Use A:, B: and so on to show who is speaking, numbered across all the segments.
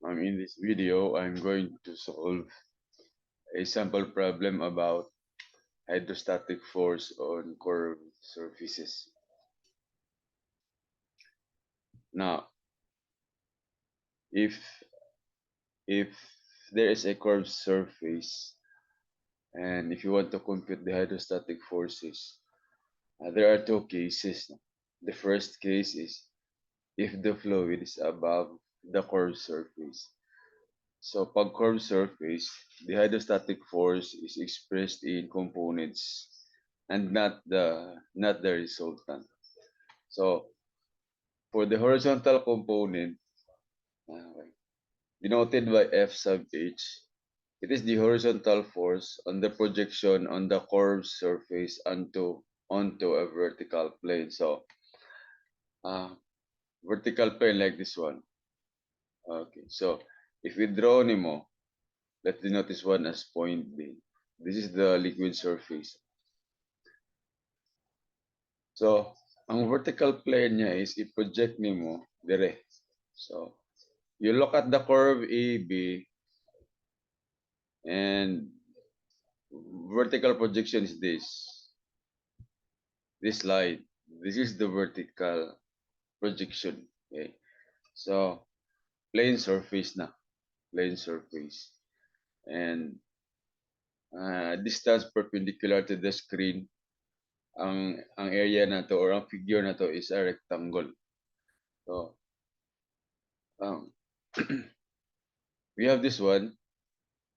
A: In this video, I'm going to solve a sample problem about hydrostatic force on curved surfaces. Now, if if there is a curved surface and if you want to compute the hydrostatic forces, there are two cases. The first case is if the fluid is above the curved surface. So, pag curved surface, the hydrostatic force is expressed in components and not the resultant. So, for the horizontal component, okay, denoted by F sub h, it is the horizontal force on the projection on the curved surface onto a vertical plane. So, uh, vertical plane like this one. Okay, so if we draw Nemo, let's denote this one as point B. This is the liquid surface. So, ang vertical plane niya is i-project nimo dire. So, you look at the curve AB and vertical projection is this. This line. This is the vertical projection. Okay. So, plane surface na. Plane surface. And distance perpendicular to the screen. Ang area na to or ang figure na to is a rectangle. So, um, we have this one,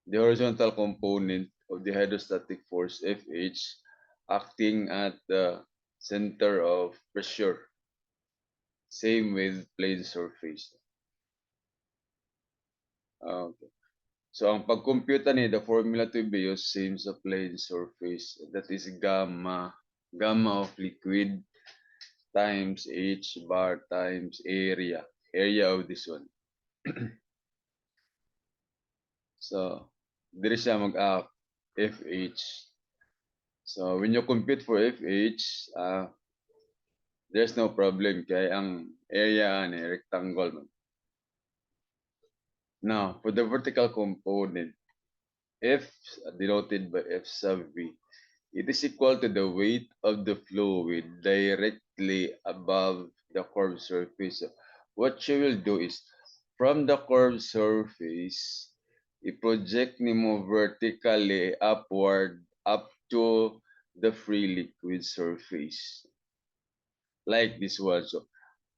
A: the horizontal component of the hydrostatic force Fh acting at the center of pressure. Same with plane surface. Okay. So, ang pagkompute ni, the formula to be used same sa plane surface. That is gamma of liquid times H bar times area of this one. So, diri siya mag-act FH. So, when you compute for FH, there's no problem kaya ang area ni rectangle man. Now, for the vertical component, F denoted by F sub V, it is equal to the weight of the fluid directly above the curved surface. So, what you will do is, from the curved surface, i-project nimo vertically upward up to the free liquid surface. Like this one. So,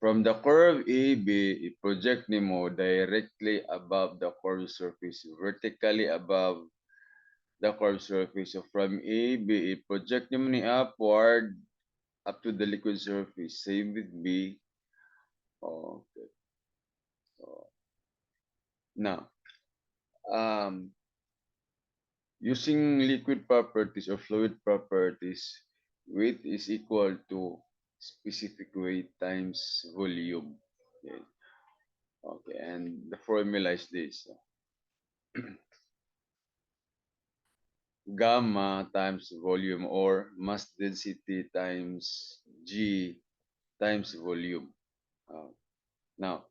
A: from the curve AB, i-project nimo directly above the curved surface, vertically above the curved surface. So, from AB, i-project nimo ni upward up to the liquid surface. Same with B. Okay. So, now, using liquid properties or fluid properties, weight is equal to specific weight times volume. Okay. Okay, and the formula is this. Gamma times volume or mass density times G times volume. Now,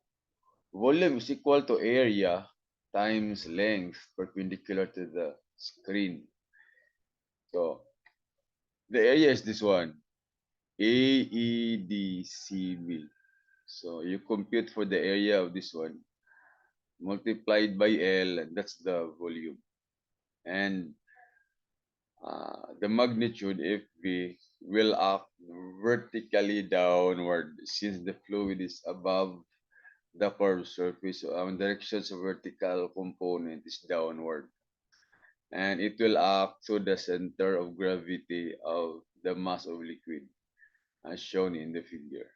A: volume is equal to area times length perpendicular to the screen. So, the area is this one, AEDCB. So, you compute for the area of this one, multiplied by L, and that's the volume. And the magnitude FV will act vertically downward since the fluid is above the curved surface. So, ang directions of vertical component is downward. And it will act to the center of gravity of the mass of liquid as shown in the figure.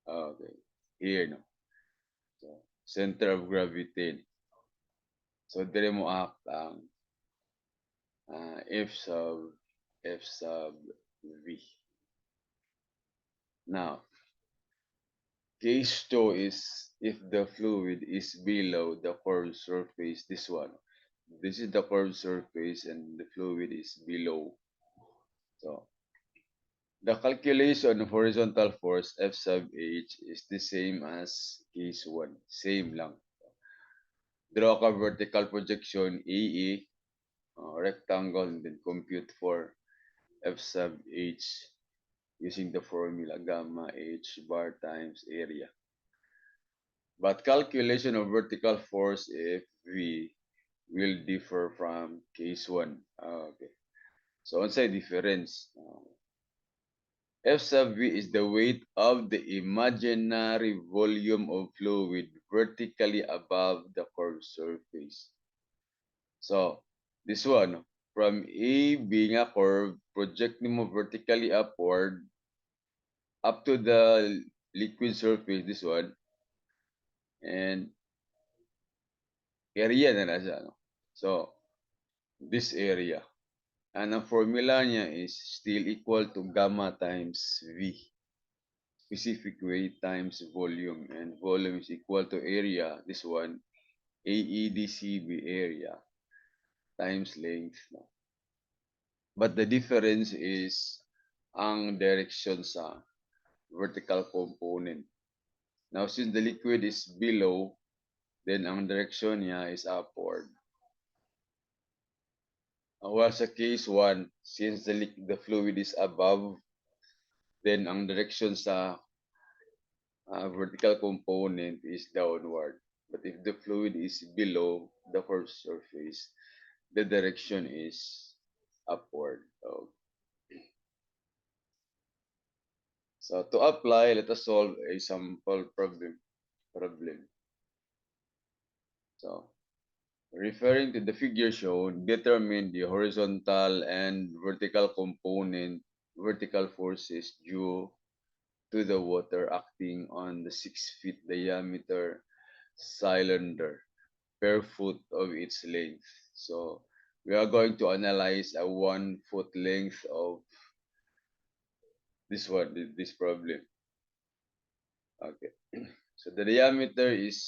A: Okay, here no. So, center of gravity. So, dire mo act ang F sub V. Now, case 2 is if the fluid is below the curved surface, this one. This is the curved surface and the fluid is below. So, the calculation of horizontal force F sub H is the same as case 1. Same lang. Draw a vertical projection AE, rectangle, and then compute for F sub H using the formula gamma H bar times area. But calculation of vertical force if V will differ from case 1. Okay. So, unsay difference? F sub V is the weight of the imaginary volume of fluid vertically above the curved surface. So, this one, from A being a curve, projecting mo vertically upward up to the liquid surface, this one, and area na siya. No? So, this area. And ang formula niya is still equal to gamma times V. Specific weight times volume. And volume is equal to area. This one, AEDCB area times length. No? But the difference is ang direction sa vertical component. Now, since the liquid is below, then ang direction niya is upward. While sa case 1, since the fluid is above, then ang direction sa vertical component is downward. But if the fluid is below the curved surface, the direction is upward. So to apply, let us solve a sample problem. So referring to the figure shown, determine the horizontal and vertical component vertical forces due to the water acting on the 6 feet diameter cylinder per foot of its length. So we are going to analyze a 1 foot length of this problem. Okay. So the diameter is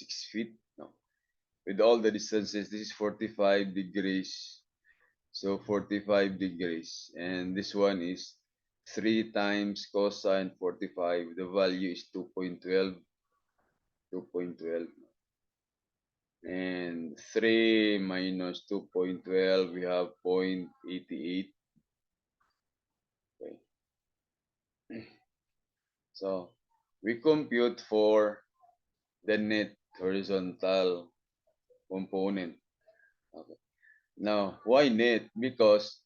A: 6 feet. No. With all the distances, this is 45 degrees. So 45 degrees. And this one is 3 times cosine 45. The value is 2.12. 2.12. And 3 minus 2.12, we have 0.88. Okay. So we compute for the net horizontal component. Okay. Now, why net? Because,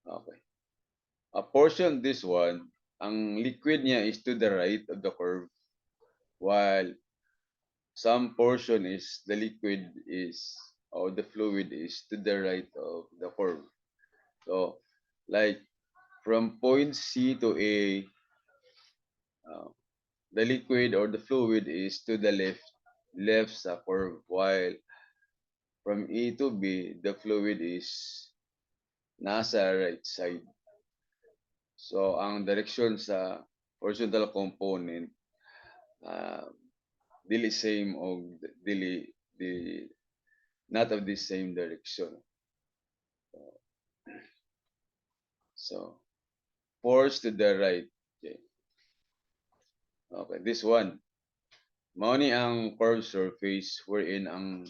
A: okay, a portion this one, ang liquid niya is to the right of the curve, while some portion is the liquid is, or the fluid is to the right of the curve. So, like from point C to A, uh, the liquid or the fluid is to the left sa curve, while from A to B, the fluid is nasa right side. So, ang direction sa horizontal component, uh, dili same o dili not of the same direction. So, force to the right. Okay, okay, this one. Mao ni ang curved surface wherein ang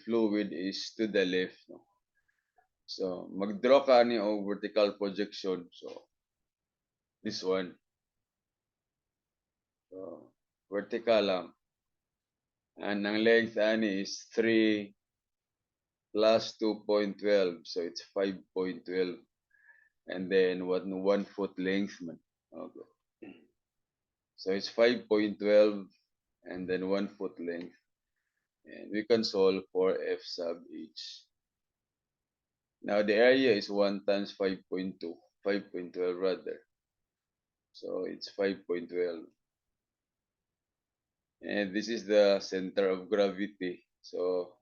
A: fluid is to the left. No? So, mag-draw ka ni og vertical projection. So, this one. So, vertical lang. And ang length ani is 3 plus 2.12. So, it's 5.12. And then, 1 foot length man. Okay. So, it's 5.12 and then 1 foot length. And we can solve for F sub H. Now, the area is 1 times 5.2. 5.12 rather. So, it's 5.12. And this is the center of gravity. So,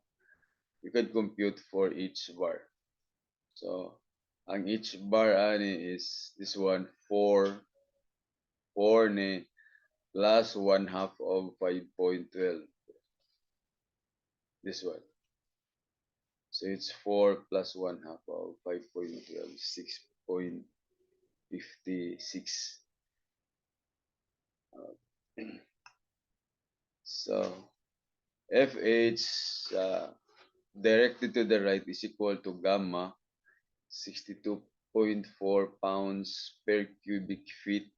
A: you can compute for each bar. So, ang each bar ani is this one, 4. 4 ni plus 1/2 of 5.12. This one. So, it's 4 plus 1/2 of 5.12, 6.56. So, FH directed to the right is equal to gamma 62.4 pounds per cubic feet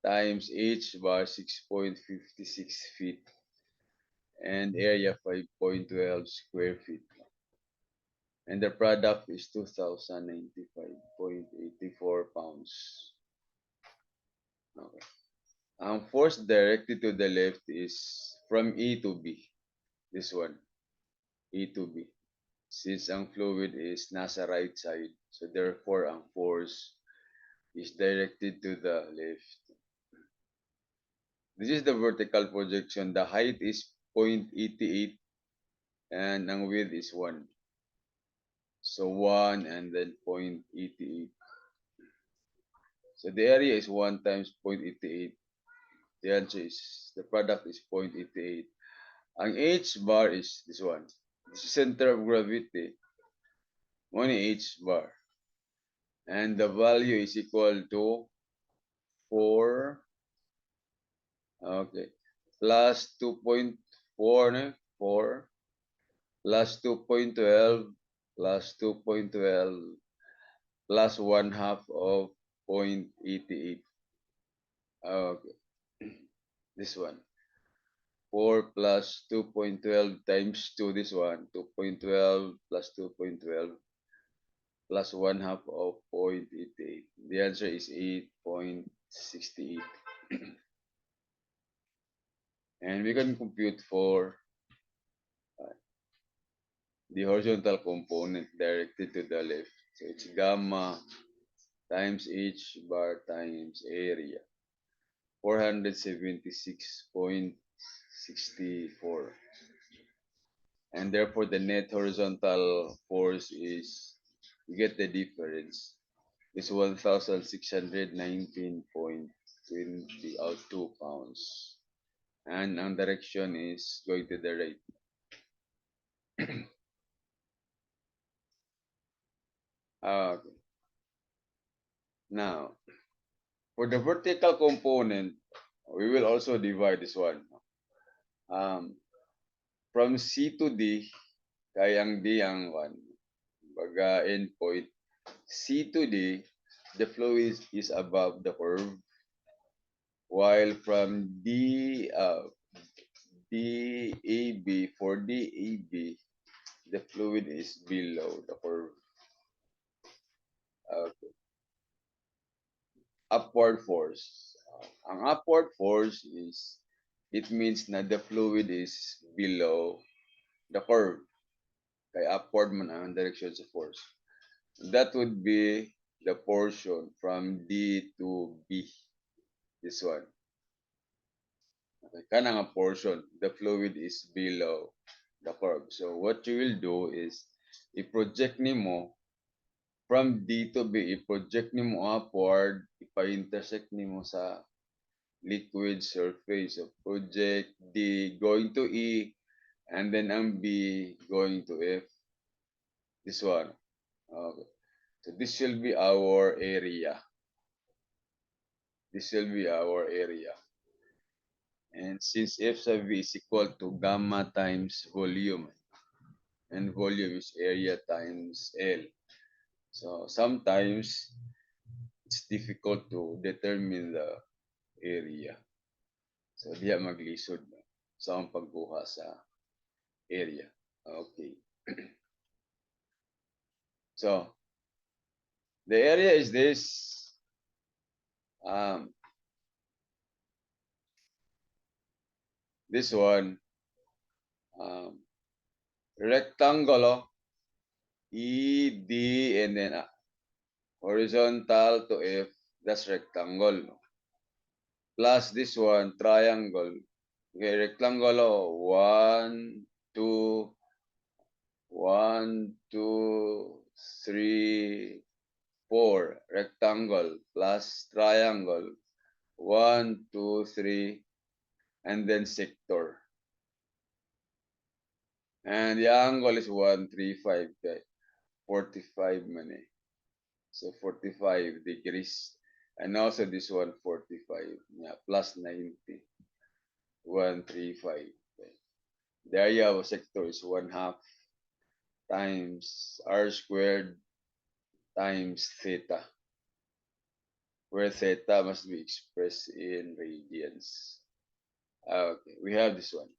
A: times H bar 6.56 feet and area 5.12 square feet. And the product is 2,095.84 pounds. Okay. Force directed to the left is from E to B. This one, E to B. Since ang fluid is nasa right side, so therefore ang force is directed to the left. This is the vertical projection. The height is 0.88 and ang width is 1. So 1 and then 0.88. So the area is 1 times 0.88. The answer is, the product is 0.88. Ang H bar is this one. This is center of gravity. 1 H bar. And the value is equal to 4, okay, plus 2.4, 4, plus 2.12, plus 2.12, plus 1 half of 0.88. Okay, this one. 4 plus 2.12 times 2, this one. 2.12 plus 2.12 plus 1 half of 0.88. The answer is 8.68. And we can compute for the horizontal component directed to the left. So it's gamma times H bar times area. 476.64. And therefore the net horizontal force is, you get the difference, is 1,619.22 pounds. And ang direction is going to the right. Okay. Now, for the vertical component, we will also divide this one. From C to D, kaya ang D ang 1. Baga endpoint. C to D, the flow is above the curve. While from DAB, for DAB, the fluid is below the curve. Okay. Upward force. Ang upward force is, it means na the fluid is below the curve. Kaya upward man ang direction sa force. That would be the portion from D to B. This one. Okay. Kanang a portion, the fluid is below the curve. So what you will do is, i-project nimo from D to B, i-project nimo upward, ipa-intersect nimo sa liquid surface. So project D going to E, and then ang B going to F. This one. Okay. So this will be our area. This will be our area. And since F sub V is equal to gamma times volume, and volume is area times L. So sometimes it's difficult to determine the area. So diya maglisod sa ang pagkuha sa area. Okay. So the area is this. This one, rectangle, ED, and then horizontal to F, that's rectangle. Plus this one, triangle. Okay, rectangle, 1, 2, 1, 2, 3, 4. Rectangle plus triangle, 1, 2, 3, and then sector. And the angle is 135, 45 man eh. So 45 degrees. And also this one 45, yeah, plus 90, 135. Okay. The area of a sector is 1/2 times r squared times theta, where theta must be expressed in radians. Okay, we have this one.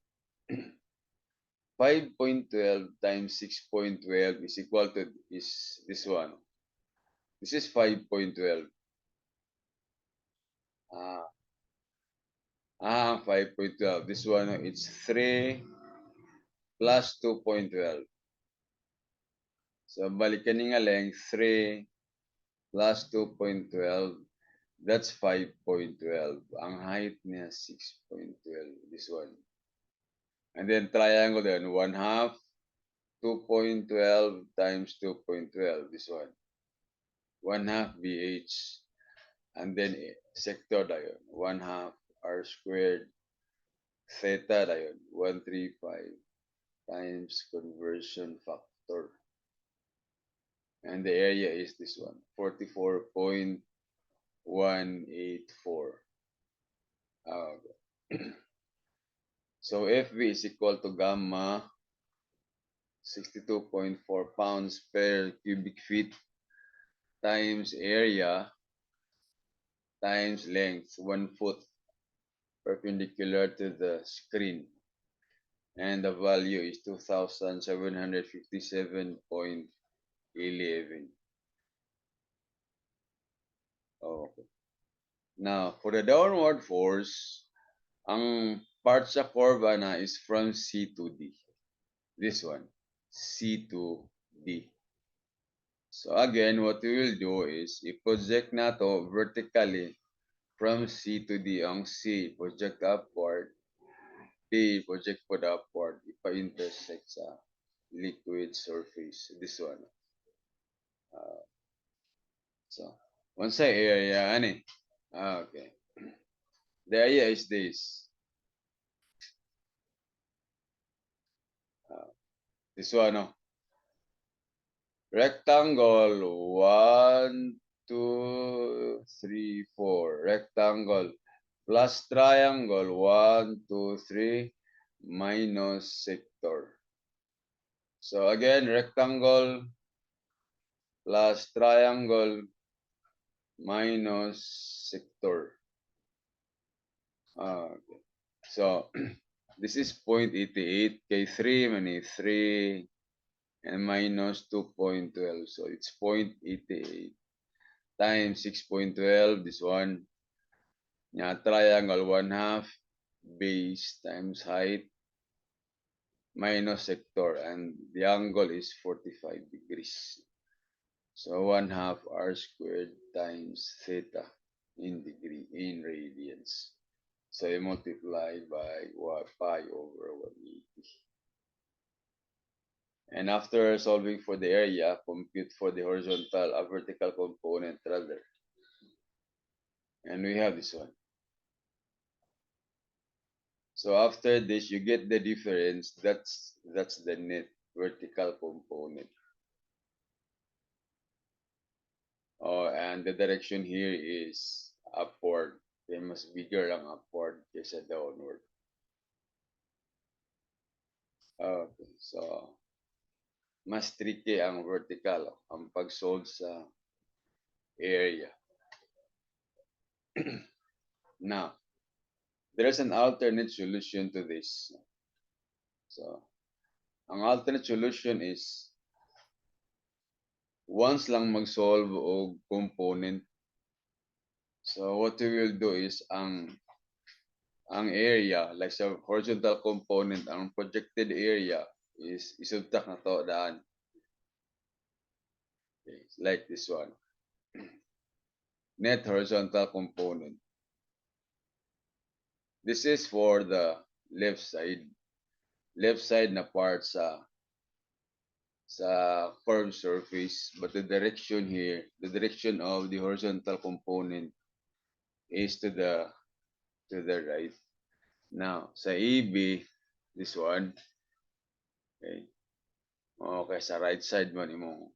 A: 5.12 times 6.12 is equal to is this one. This is 5.12. Ah, 5.12. This one, it's 3 plus 2.12. So, balikan nga length, 3 plus 2.12. That's 5.12. Ang height niya, 6.12. This one. And then triangle then, 1/2, 2.12 times 2.12. This one. 1/2 BH. And then sector na yun. 1/2 r squared theta na yun. 135 times conversion factor. And the area is this one. 44.184. So FV is equal to gamma 62.4 pounds per cubic feet times area times length 1 foot perpendicular to the screen. And the value is 2757.11. Okay. Now, for the downward force, ang part sa curve na is from C to D. This one, C to D. So again, what we will do is i-project na to vertically from C to D. Ang C, project upward. D, project po upward. Ipa-intersect sa liquid surface. This one. So, once sa area, ano eh? Okay. The area is this. This one, no? Rectangle, 1, 2, 3, 4. Rectangle plus triangle, 1, 2, 3, minus sector. So again, rectangle plus triangle minus sector. Okay. So this is 0.88, K3, mani 3, and minus 2.12. So it's 0.88 times 6.12, this one. Yeah, triangle 1/2 base times height minus sector, and the angle is 45 degrees. So 1/2 r squared times theta in radians. So you multiply by pi over 180. And after solving for the area, compute for the horizontal, a vertical component rather. And we have this one. So after this, you get the difference. That's the net vertical component. Oh, and the direction here is upward. Kaya mas bigger ang upward kaysa downward. Okay, so mas tricky ang vertical, ang pag-solve sa area. Now, there's an alternate solution to this. So, ang alternate solution is once lang mag-solve o component. So, what we will do is ang area, like sa horizontal component, ang projected area is isubtak na to daan. Okay, like this one. Net horizontal component. This is for the left side. Left side na part sa curved surface, but the direction here, the direction of the horizontal component is to the right. Now, sa EB, this one, okay, okay, sa right side man mo,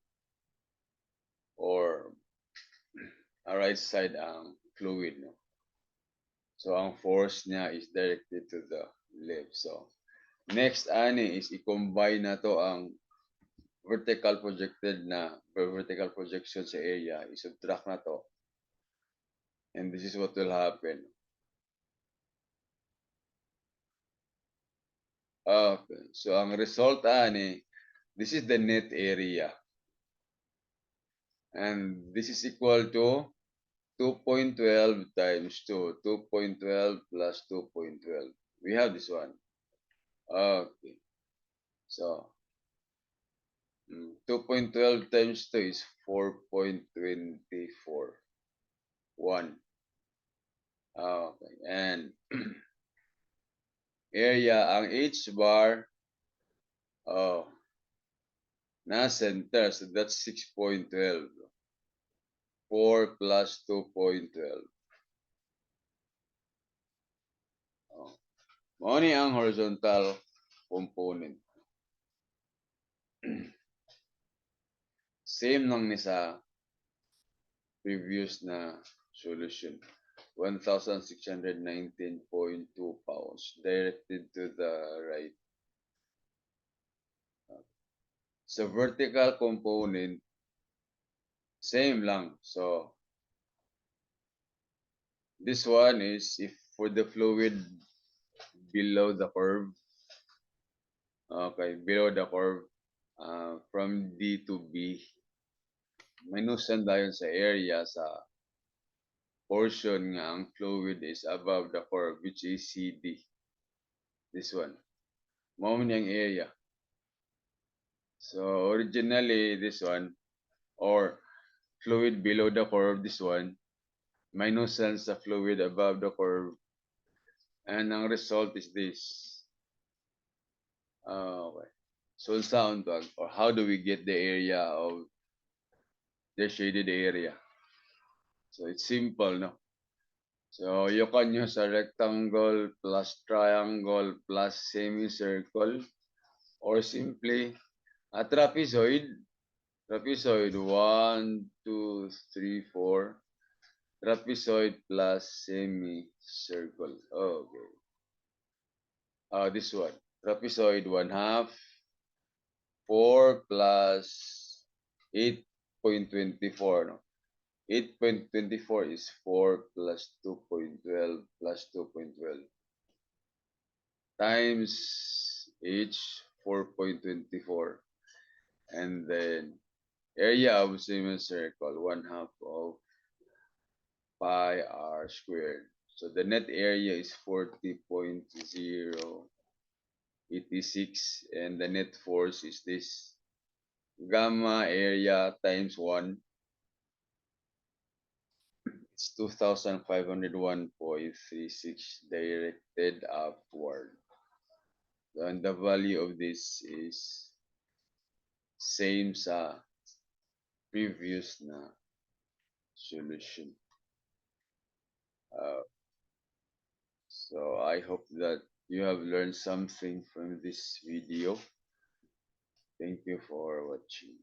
A: or a right side ang fluid, no? So, ang force niya is directed to the left. So, Next, ani is i-combine na to ang vertical projected na vertical projection sa area. I-subtract na to. And this is what will happen. Okay. So, ang result, ani, this is the net area. And this is equal to 2.12 times 2. 2.12 plus 2.12. We have this one. Okay. So, 2.12 times 2 is 4.24. 1. Okay. And area, ang H bar, oh, na center. So, that's 6.12. 4 plus 2.12. Oh. Mao ni ang horizontal component. Same lang ni sa previous na solution. 1,619.2 pounds directed to the right. So vertical component, same lang. So this one is if for the fluid below the curve, okay, below the curve, from D to B, minusan dayon sa area sa portion nga ang fluid is above the curve, which is CD. This one. Mao man yung area. So originally this one, or fluid below the curve, this one, minusan sa fluid above the curve, and ang result is this. Okay. So sound or how do we get the area of the shaded area? So it's simple, no? So you can use a rectangle plus triangle plus semicircle, or simply a trapezoid. Trapezoid 1, 2, 3, 4. Trapezoid plus semicircle. Okay. This one. Trapezoid 1/2. 4 plus 8.24. No? 8.24 is 4 plus 2.12 plus 2.12 times h 4.24, and then area of semicircle 1/2 of pi r squared. So the net area is 40.086, and the net force is this. Gamma area times 1, it's 2,501.36 directed upward. And the value of this is same sa previous na solution. So I hope that you have learned something from this video. Thank you for watching.